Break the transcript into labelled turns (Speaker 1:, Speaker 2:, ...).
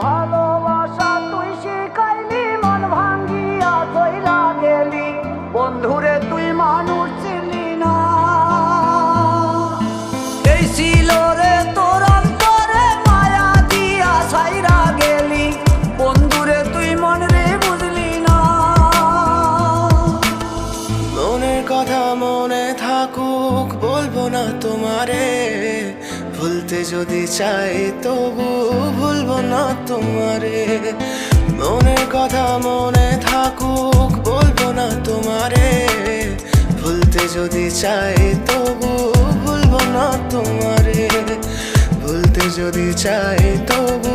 Speaker 1: ভালোবাসা তুই শিখাইলি, মন ভাঙ্গিয়া চইলা গেলি, বন্ধুরে তুই মানুষ ছিলি না। এই ছিল রে তোর অন্তরে মায়া দিয়া ছাইরা গেলি, বন্ধুরে তুই মন রে বুঝলি না।
Speaker 2: মনের কথা মনে থাকুক বলবো না তোমারে, ভুলতে যদি চাই তবু ভুলবো না তোমারে। মনের কথা মনে থাকুক বলবো না তোমারে, ভুলতে যদি চাই তবু ভুলবো না তোমারে। ভুলতে যদি চাই তবু